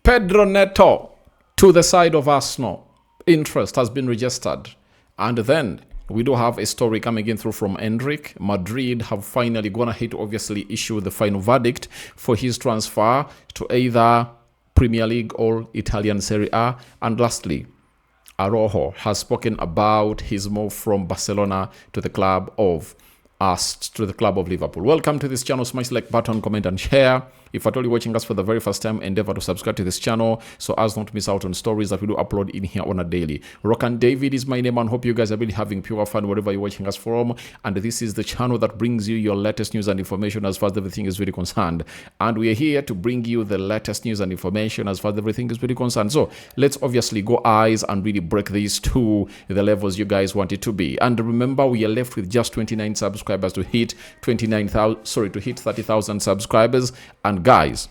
Pedro Neto to the side of Arsenal. Interest has been registered. And then we do have a story coming in through from Endrick. Madrid have finally gone ahead to obviously issue the final verdict for his transfer to either Premier League or Italian Serie A. And lastly, Araujo has spoken about his move from Barcelona to the club of Liverpool. Welcome to this channel. Smash the like button, comment and share. If at all you're watching us for the very first time, endeavor to subscribe to this channel so as not to miss out on stories that we do upload in here on a daily. Rokani David is my name, and hope you guys are really having pure fun wherever you're watching us from. And this is the channel that brings you your latest news and information as far as everything is really concerned. And we are here to bring you the latest news and information as far as everything is really concerned. So let's obviously go eyes and really break these to the levels you guys want it to be. And remember, we are left with just 29 subscribers to hit 30,000 subscribers. And guys,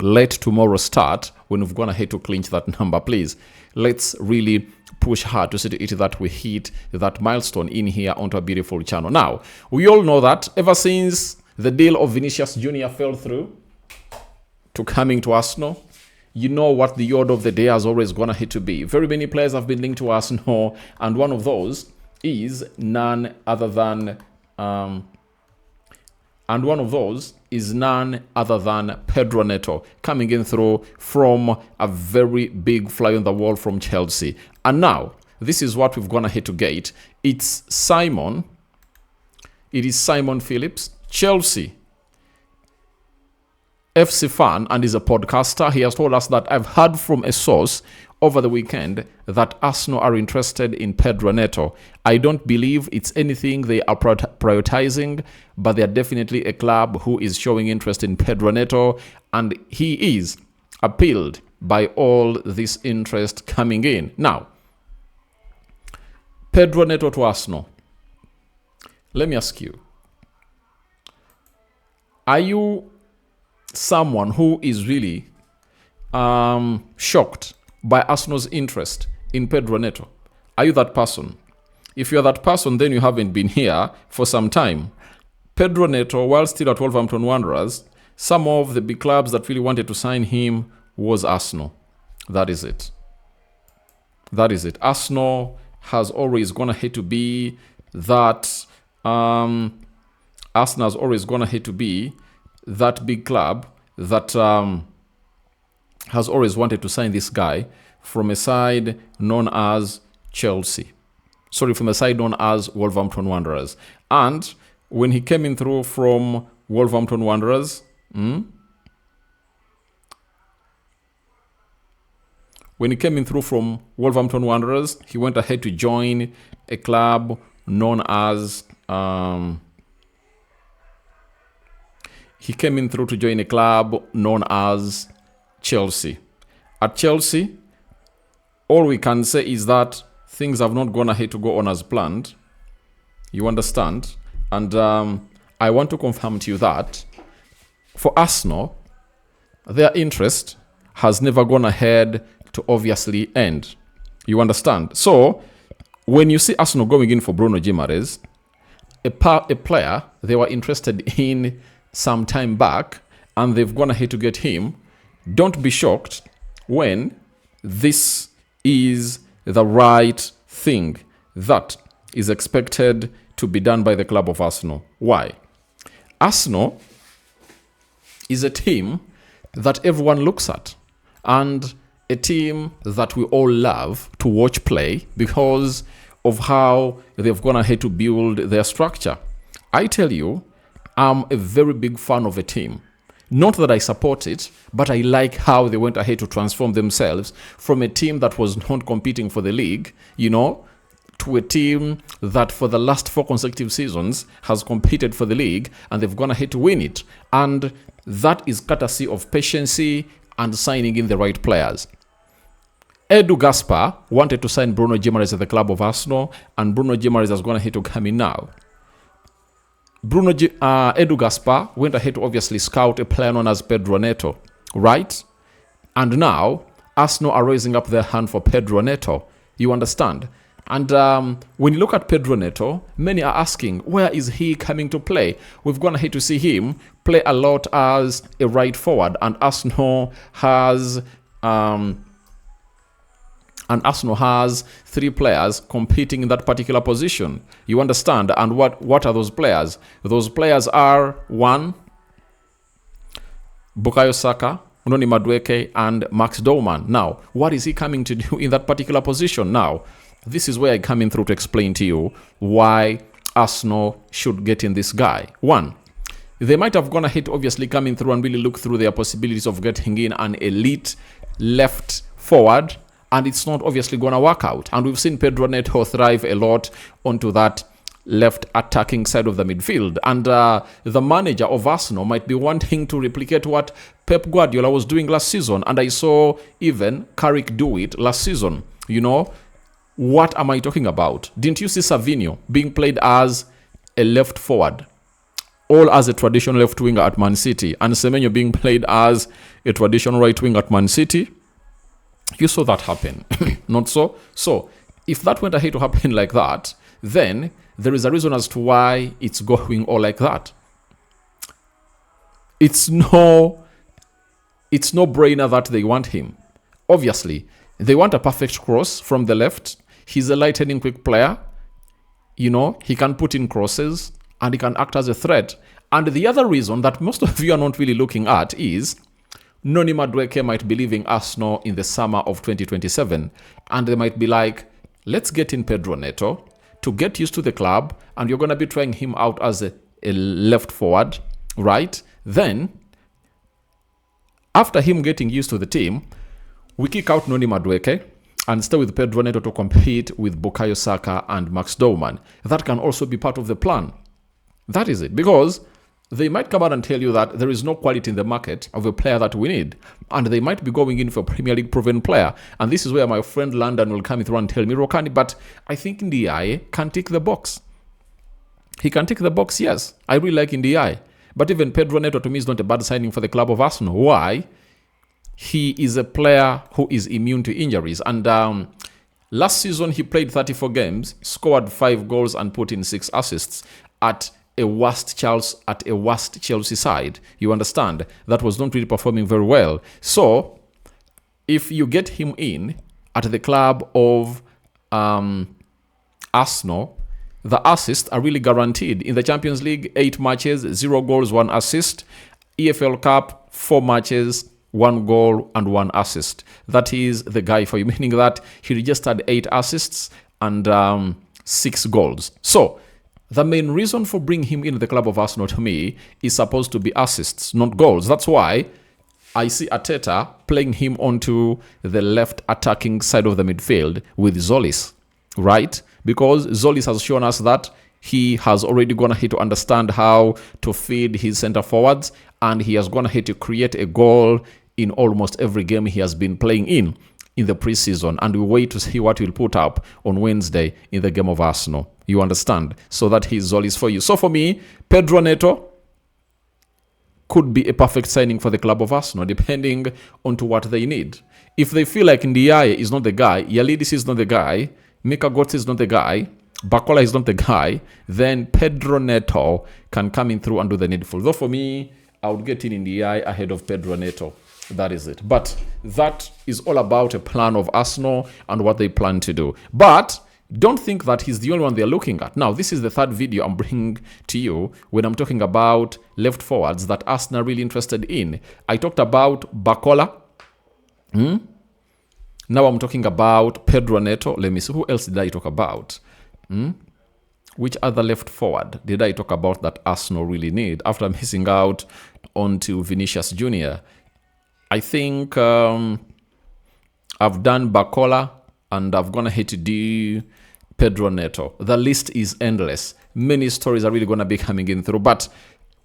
let tomorrow start when we've gone ahead to clinch that number. Please, let's really push hard to see to it that we hit that milestone in here onto a beautiful channel. Now, we all know that ever since the deal of Vinicius Jr. fell through to coming to Arsenal, you know what the order of the day has always gone ahead to be. Very many players have been linked to Arsenal, and one of those is none other than Pedro Neto, coming in through from a very big fly on the wall from Chelsea. And now, this is what we've gone ahead to get. It is Simon Phillips, Chelsea FC fan, and is a podcaster. He has told us that I've heard from a source over the weekend that Arsenal are interested in Pedro Neto. I don't believe it's anything they are prioritizing, but they're definitely a club who is showing interest in Pedro Neto, and he is appealed by all this interest coming in. Now, Pedro Neto to Arsenal. Let me ask you, are you someone who is really shocked by Arsenal's interest in Pedro Neto? Are you that person? If you're that person, then you haven't been here for some time. Pedro Neto, while still at Wolverhampton Wanderers, some of the big clubs that really wanted to sign him was Arsenal. That is it. That is it. Arsenal has always gone ahead to be that. Arsenal has always gone ahead to be that big club that has always wanted to sign this guy from a side known as Chelsea. Sorry, from a side known as Wolverhampton Wanderers. And when he came in through from Wolverhampton Wanderers, he went ahead to join a club known as Chelsea. At Chelsea, all we can say is that things have not gone ahead to go on as planned. You understand? And I want to confirm to you that for Arsenal, their interest has never gone ahead to obviously end. You understand? So, when you see Arsenal going in for Bruno Guimaraes, a player they were interested in some time back, and they've gone ahead to get him, don't be shocked when this is the right thing that is expected to be done by the club of Arsenal. Why? Arsenal is a team that everyone looks at, and a team that we all love to watch play because of how they've gone ahead to build their structure. I tell you, I'm a very big fan of a team. Not that I support it, but I like how they went ahead to transform themselves from a team that was not competing for the league, to a team that for the last 4 consecutive seasons has competed for the league, and they've gone ahead to win it. And that is courtesy of patience and signing in the right players. Edu Gaspar wanted to sign Bruno Guimaraes at the club of Arsenal, and Bruno Guimaraes has gone ahead to come in now. Edu Gaspar went ahead to obviously scout a player known as Pedro Neto, right? And now, Arsenal are raising up their hand for Pedro Neto. You understand? And when you look at Pedro Neto, many are asking, where is he coming to play? We've gone ahead to see him play a lot as a right forward, and Arsenal has 3 players competing in that particular position. You understand? And what are those players? Those players are 1, Bukayo Saka, Noni Madueke, and Max Dorman. Now, what is he coming to do in that particular position? Now, this is where I come in through to explain to you why Arsenal should get in this guy. 1, they might have gone ahead, obviously, coming through and really look through their possibilities of getting in an elite left forward, and it's not obviously going to work out. And we've seen Pedro Neto thrive a lot onto that left attacking side of the midfield. And the manager of Arsenal might be wanting to replicate what Pep Guardiola was doing last season. And I saw even Carrick do it last season. You know, what am I talking about? Didn't you see Savinho being played as a left forward, all as a traditional left winger at Man City, and Semenyo being played as a traditional right winger at Man City? You saw that happen. Not so? So, if that went ahead to happen like that, then there is a reason as to why it's going all like that. It's no brainer that they want him. Obviously, they want a perfect cross from the left. He's a light-heading quick player. You know, he can put in crosses and he can act as a threat. And the other reason that most of you are not really looking at is Noni Madueke might be leaving Arsenal in the summer of 2027. And they might be like, let's get in Pedro Neto to get used to the club, and you're going to be trying him out as a left forward, right? Then, after him getting used to the team, we kick out Noni Madueke and stay with Pedro Neto to compete with Bukayo Saka and Max Dorman. That can also be part of the plan. That is it. Because they might come out and tell you that there is no quality in the market of a player that we need. And they might be going in for a Premier League proven player. And this is where my friend London will come through and tell me, Rokani, but I think Ndiaye can tick the box. He can tick the box, yes. I really like Ndiaye. But even Pedro Neto, to me, is not a bad signing for the club of Arsenal. Why? He is a player who is immune to injuries. And last season, he played 34 games, scored 5 goals and put in 6 assists at a worst Chelsea side. You understand? That was not really performing very well. So, if you get him in at the club of Arsenal, the assists are really guaranteed. In the Champions League, 8 matches, 0 goals, 1 assist. EFL Cup, 4 matches, 1 goal and 1 assist. That is the guy for you, meaning that he registered 8 assists and 6 goals. So, the main reason for bringing him into the club of Arsenal, to me, is supposed to be assists, not goals. That's why I see Arteta playing him onto the left attacking side of the midfield with Zolis, right? Because Zolis has shown us that he has already gone ahead to understand how to feed his center forwards, and he has gone ahead to create a goal in almost every game he has been playing in the preseason. And we wait to see what he'll put up on Wednesday in the game of Arsenal. You understand? So that he's Zolis for you. So for me, Pedro Neto could be a perfect signing for the club of Arsenal, depending on to what they need. If they feel like Ndiaye is not the guy, Yalidis is not the guy, Mika Götze is not the guy, Bakola is not the guy, then Pedro Neto can come in through and do the needful. Though for me, I would get in Ndiaye ahead of Pedro Neto. That is it. But that is all about a plan of Arsenal and what they plan to do. But don't think that he's the only one they're looking at. Now, this is the third video I'm bringing to you when I'm talking about left forwards that Arsenal are really interested in. I talked about Bakola. Now I'm talking about Pedro Neto. Let me see. Who else did I talk about? Which other left forward did I talk about that Arsenal really need after missing out onto Vinicius Jr.? I think I've done Bakola and I've gone ahead to do Pedro Neto. The list is endless. Many stories are really going to be coming in through. But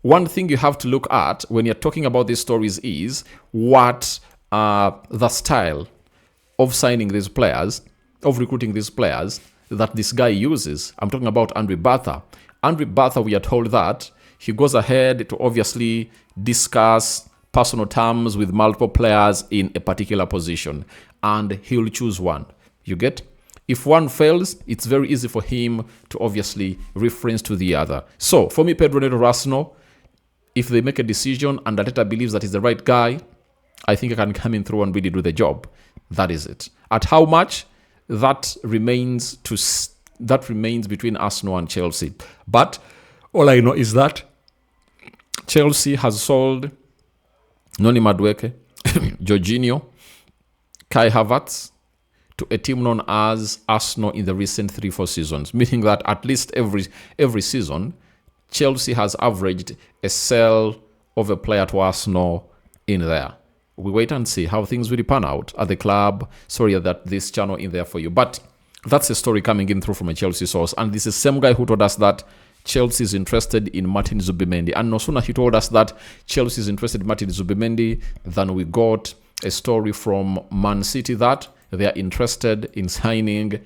one thing you have to look at when you're talking about these stories is what the style of signing these players, of recruiting these players that this guy uses. I'm talking about Andre Batha. Andre Batha, we are told that he goes ahead to obviously discuss personal terms with multiple players in a particular position, and he'll choose one. You get? If one fails, it's very easy for him to obviously reference to the other. So for me, Pedro Neto Arsenal, if they make a decision and Arteta believes that he's the right guy, I think I can come in through and really do the job. That is it. At how much? That remains between Arsenal and Chelsea. But all I know is that Chelsea has sold Noni Madueke, Jorginho, Kai Havertz to a team known as Arsenal in the recent 3-4 seasons, meaning that at least every season, Chelsea has averaged a sell of a player to Arsenal in there. We wait and see how things really pan out at the club. Sorry that this channel in there for you. But that's a story coming in through from a Chelsea source. And this is the same guy who told us that Chelsea is interested in Martin Zubimendi. And no sooner he told us that Chelsea is interested in Martin Zubimendi than we got a story from Man City that they are interested in signing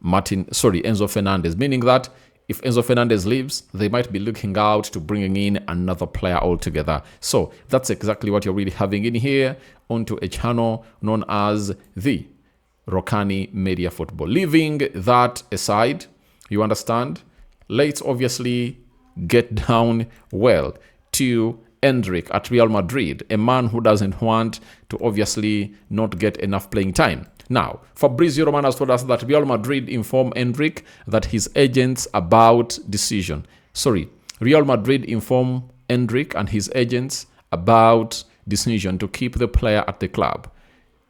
Enzo Fernandez. Meaning that if Enzo Fernandez leaves, they might be looking out to bringing in another player altogether. So that's exactly what you're really having in here onto a channel known as the Rokani Media Football. Leaving that aside, you understand, let's obviously get down well to Endrick at Real Madrid, a man who doesn't want to obviously not get enough playing time. Now, Fabrizio Romano has told us that Real Madrid informed Endrick that his agents about decision. Real Madrid informed Endrick and his agents about decision to keep the player at the club.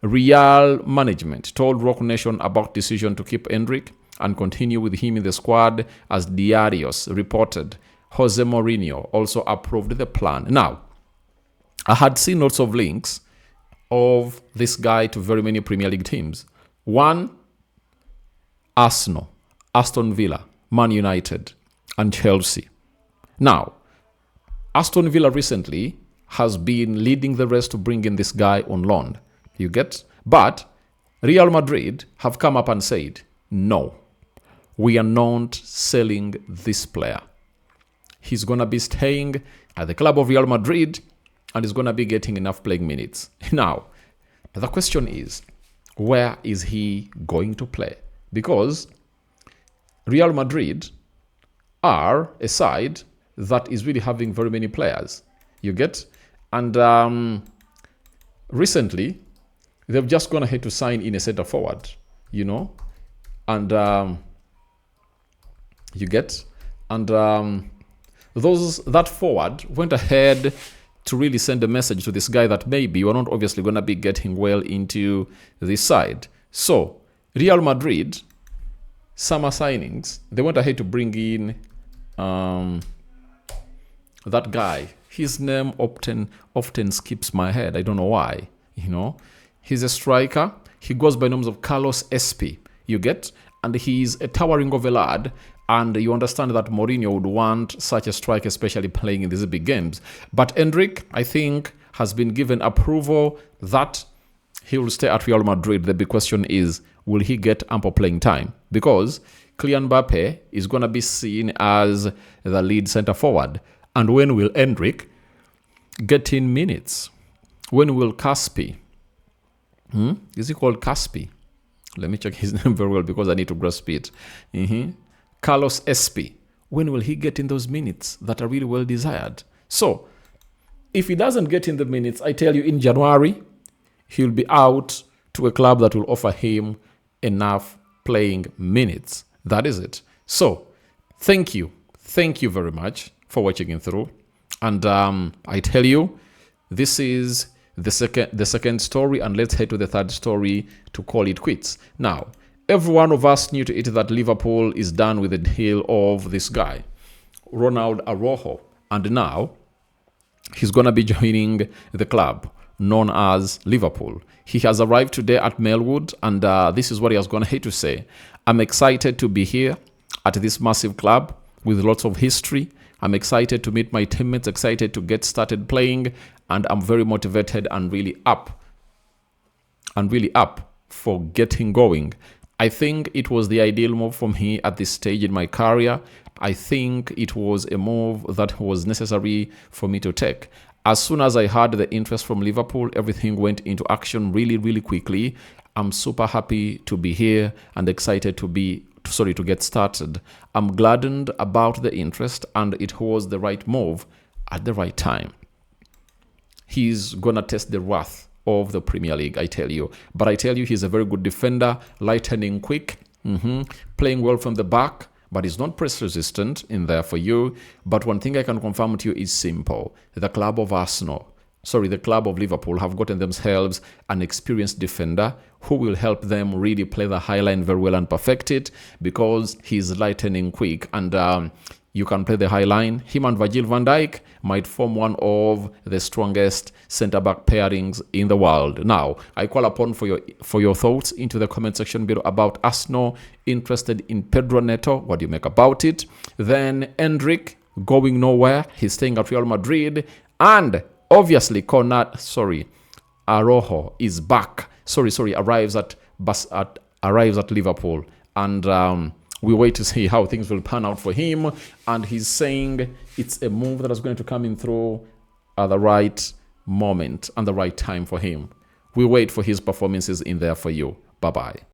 Real management told Rock Nation about decision to keep Endrick and continue with him in the squad, as Diarios reported. Jose Mourinho also approved the plan. Now, I had seen lots of links of this guy to very many Premier League teams. One, Arsenal, Aston Villa, Man United, and Chelsea. Now, Aston Villa recently has been leading the race to bring in this guy on loan. You get? But Real Madrid have come up and said, no, we are not selling this player. He's going to be staying at the club of Real Madrid and is going to be getting enough playing minutes. Now, the question is, where is he going to play? Because Real Madrid are a side that is really having very many players. You get? And recently, they've just gone ahead to sign in a center forward, and you get? And that forward went ahead to really send a message to this guy that maybe you're not obviously going to be getting well into this side. So, Real Madrid, summer signings, they went ahead to bring in that guy. His name often skips my head. I don't know why. He's a striker. He goes by names of Carlos Espi. You get? And he's a towering of a lad. And you understand that Mourinho would want such a striker, especially playing in these big games. But Endrick, I think, has been given approval that he will stay at Real Madrid. The big question is, will he get ample playing time? Because Kylian Mbappe is going to be seen as the lead center forward. And when will Endrick get in minutes? When will Caspi? Is he called Caspi? Let me check his name very well because I need to grasp it. Carlos Espi. When will he get in those minutes that are really well desired? So, if he doesn't get in the minutes, I tell you in January, he'll be out to a club that will offer him enough playing minutes. That is it. So, thank you. Thank you very much for watching it through. And I tell you, this is the second story, and let's head to the third story to call it quits. Now, every one of us knew to it that Liverpool is done with the deal of this guy, Ronald Araujo. And now, he's going to be joining the club known as Liverpool. He has arrived today at Melwood, and this is what he has gone ahead to say. I'm excited to be here at this massive club with lots of history. I'm excited to meet my teammates, excited to get started playing, and I'm very motivated and really up for getting going. I think it was the ideal move for me at this stage in my career. I think it was a move that was necessary for me to take. As soon as I had the interest from Liverpool, everything went into action really, really quickly. I'm super happy to be here and excited to get started. I'm gladdened about the interest, and it was the right move at the right time. He's gonna test the wrath of the Premier League, I tell you. But I tell you, he's a very good defender, lightning quick, playing well from the back, but he's not press resistant in there for you. But one thing I can confirm to you is simple. The club of Liverpool have gotten themselves an experienced defender who will help them really play the high line very well and perfect it, because he's lightning quick, and you can play the high line. Him and Virgil van Dijk might form one of the strongest centre-back pairings in the world. Now, I call upon for your thoughts into the comment section below about Arsenal interested in Pedro Neto. What do you make about it? Then Endrick going nowhere. He's staying at Real Madrid. And obviously, Araujo is back. Arrives at Liverpool. And we wait to see how things will pan out for him. And he's saying it's a move that is going to come in through at the right moment and the right time for him. We wait for his performances in there for you. Bye-bye.